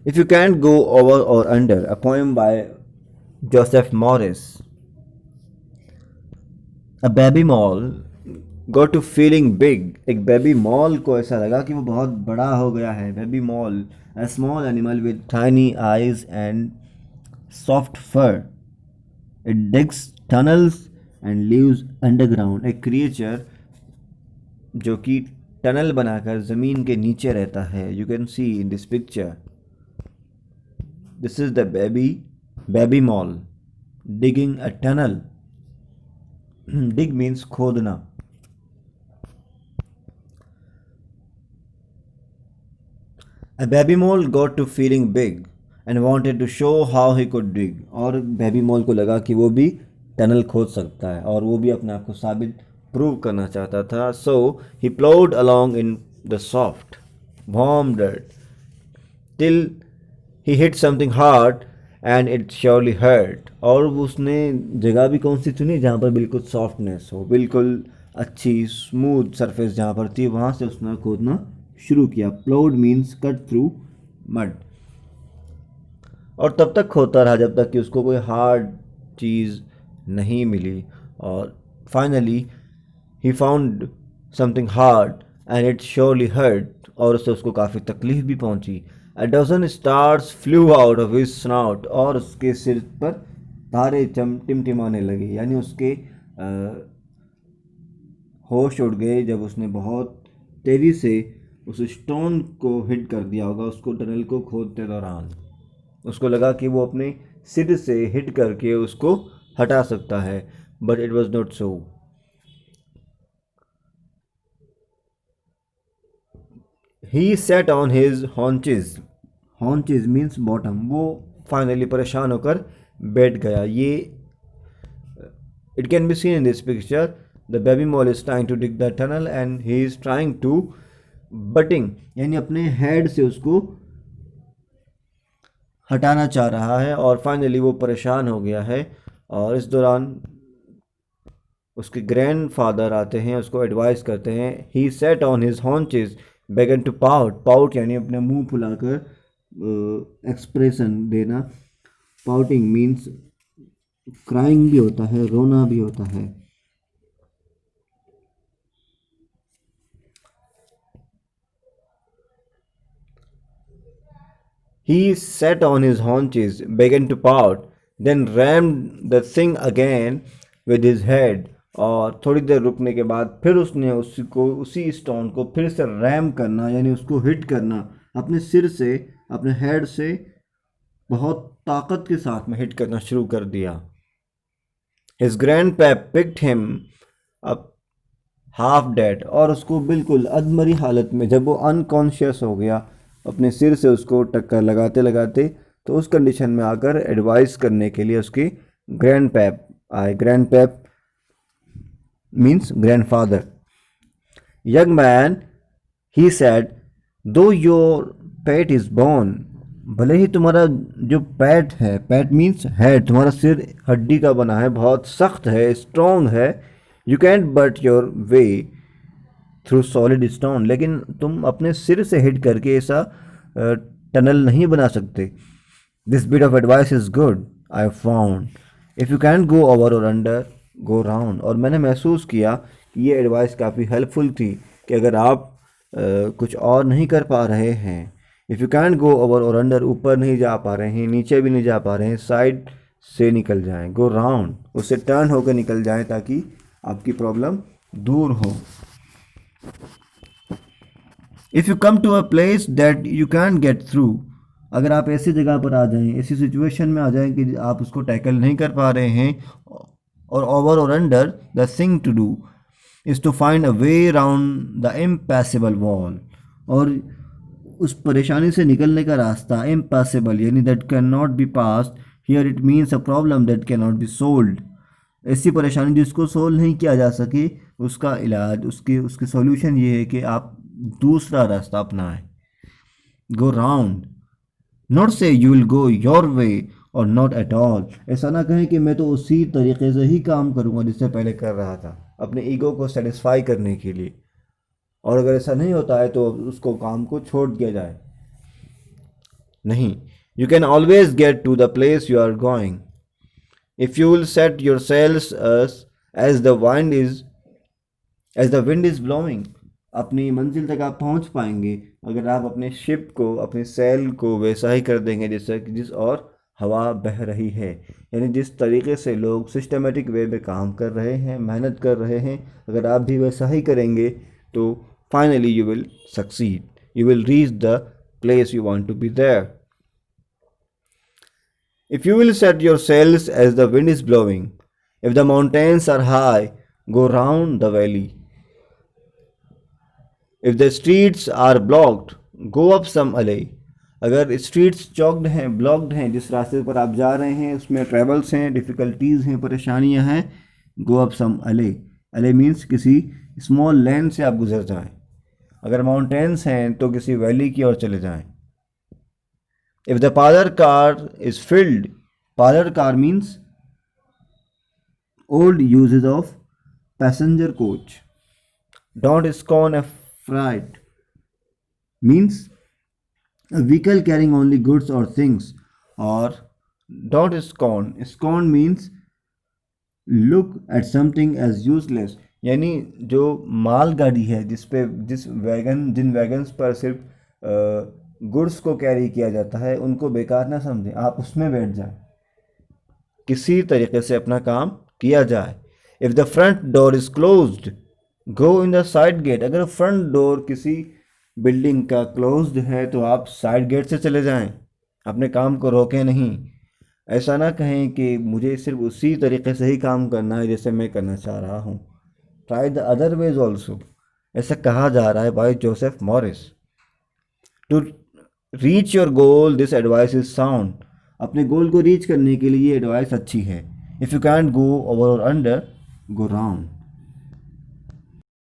If you can't go over or under, a poem by Joseph Morris. A baby mole got to feeling big. एक baby mall को ऐसा लगा कि वो बहुत बड़ा हो गया है. Baby mall, a small animal with tiny eyes and soft fur. It digs tunnels and lives underground. एक creature जो कि टनल बनाकर ज़मीन के नीचे रहता है. You can see in this picture. This is the baby mole digging a tunnel. Dig means खोदना. A baby mole got to feeling big and wanted to show how he could dig. और baby मोल को लगा कि वो भी tunnel खोद सकता है और वो भी अपने आप को साबित प्रूव करना चाहता था. So he plowed along in the soft, warm dirt till he hit something hard and it surely hurt. और उसने जगह भी कौन सी चुनी जहाँ पर बिल्कुल सॉफ्टनेस हो, बिल्कुल अच्छी स्मूथ सरफेस जहाँ पर थी, वहाँ से उसने खोदना शुरू किया. Ploughed means cut through mud. और तब तक खोदता रहा जब तक कि उसको कोई हार्ड चीज़ नहीं मिली. और finally he found something hard and it surely hurt. और उससे उसको काफ़ी तकलीफ भी पहुंची. A dozen stars flew out of his snout. और उसके सिर पर तारे टिमटिमाने लगे, यानी उसके होश उड़ गए जब उसने बहुत तेज़ी से उस स्टोन को हिट कर दिया होगा. उसको टनल को खोदते दौरान उसको लगा कि वो अपने सिर से हिट करके उसको हटा सकता है, but it was not so. He sat on his haunches. Haunches means bottom. वो फाइनली परेशान होकर बैठ गया. ये it can be seen in this picture. The baby mole is trying to dig the tunnel and he is trying to butting, यानी अपने head से उसको हटाना चाह रहा है और फाइनली वो परेशान हो गया है. और इस दौरान उसके ग्रैंडफादर आते हैं, उसको एडवाइस करते हैं. ही सेट ऑन हिज हॉन्चेस बेगन टू पाउट. पाउट यानी अपने मुंह फुलाकर एक्सप्रेशन देना. पाउटिंग मीन्स क्राइंग भी होता है, रोना भी होता है. He sat on his haunches, began to pout, then rammed the thing again with his head. और थोड़ी देर रुकने के बाद फिर उसने उसी स्टोन को फिर से रैम करना, यानी उसको हिट करना अपने सिर से, अपने हेड से बहुत ताकत के साथ में हिट करना शुरू कर दिया. His grandpap picked him up half dead. और उसको बिल्कुल अधमरी हालत में, जब वो अनकॉन्शियस हो गया अपने सिर से उसको टक्कर लगाते लगाते, तो उस कंडीशन में आकर एडवाइस करने के लिए उसके ग्रैंडपैप आए. Grandpap means grandfather. Young man, he said, though your pet is born. भले ही तुम्हारा जो पैट है, पैट मीन्स हेड, तुम्हारा सिर हड्डी का बना है, बहुत सख्त है, स्ट्रॉन्ग है. You can't but your way through solid stone. लेकिन तुम अपने सिर से हिट करके ऐसा टनल नहीं बना सकते. This bit of advice is good, I found. If you can't go over और अंडर, गो राउंड. और मैंने महसूस किया कि ये एडवाइस काफ़ी हेल्पफुल थी कि अगर आप कुछ और नहीं कर पा रहे हैं, if you can't go over और अंडर, ऊपर नहीं जा पा रहे हैं, नीचे भी नहीं जा पा रहे हैं, साइड से निकल जाएं. गो राउंड, उससे टर्न होकर निकल जाएं ताकि आपकी प्रॉब्लम दूर हो. If you come to a place that you can get through. अगर आप ऐसी जगह पर आ जाएं, ऐसी सिचुएशन में आ जाएं कि आप उसको टैकल नहीं कर पा रहे हैं, और ओवर और under, the thing to do is to find a way round the impassable wall. और उस परेशानी से निकलने का रास्ता, इम्पैसेबल यानी that cannot be passed. Here it means a problem that cannot be solved. ऐसी परेशानी जिसको सोल्व नहीं किया जा सके, उसका इलाज, उसके सॉल्यूशन ये है कि आप दूसरा रास्ता अपनाएं. गो राउंड, नॉट से you will go your way और नॉट एट ऑल. ऐसा ना कहें कि मैं तो उसी तरीके से ही काम करूँगा जिससे पहले कर रहा था, अपने ईगो को सेटिस्फाई करने के लिए. और अगर ऐसा नहीं होता है तो उसको काम को छोड़ दिया जाए. नहीं, you can always get to the place you are going. If you will set your sails as the wind is blowing, अपनी मंजिल तक आप पहुंच पाएंगे अगर आप अपने शिप को, अपने सैल को वैसा ही कर देंगे जैसा कि जिस और हवा बह रही है। यानी जिस तरीके से लोग सिस्टमेटिक वे में काम कर रहे हैं, मेहनत कर रहे हैं, अगर आप भी वैसा ही करेंगे तो finally you will succeed, you will reach the place you want to be there. If you will set your sails as the wind is blowing, if the mountains are high, go round the valley. If the streets are blocked, go up some alley. अगर streets चौकड हैं, blocked हैं, जिस रास्ते पर आप जा रहे हैं उसमें ट्रेवल्स हैं, डिफ़िकल्टीज़ हैं, परेशानियां हैं, गो अप सम अले। अले मीन्स किसी स्मॉल लैंड से आप गुजर जाएं। अगर माउंटेन्स हैं तो किसी वैली की ओर चले जाएं। If the parlor car is filled, parlor car means old uses of passenger coach. Don't scorn a freight means a vehicle carrying only goods or things. Or don't scorn means look at something as useless. यानी जो माल गाड़ी है जिन wagons पर सिर्फ goods को carry किया जाता है उनको बेकार ना समझें, आप उसमें बैठ जाएं, किसी तरीके से अपना काम किया जाए। If the front door is closed, go in the side gate. अगर फ्रंट डोर किसी बिल्डिंग का क्लोज्ड है तो आप साइड गेट से चले जाएं, अपने काम को रोकें नहीं। ऐसा ना कहें कि मुझे सिर्फ उसी तरीके से ही काम करना है जैसे मैं करना चाह रहा हूँ, try the other ways also, ऐसा कहा जा रहा है by Joseph Morris. To reach your goal this advice is sound. अपने गोल को रीच करने के लिए ये एडवाइस अच्छी है। If you can't go over और अंडर, गो राउंड।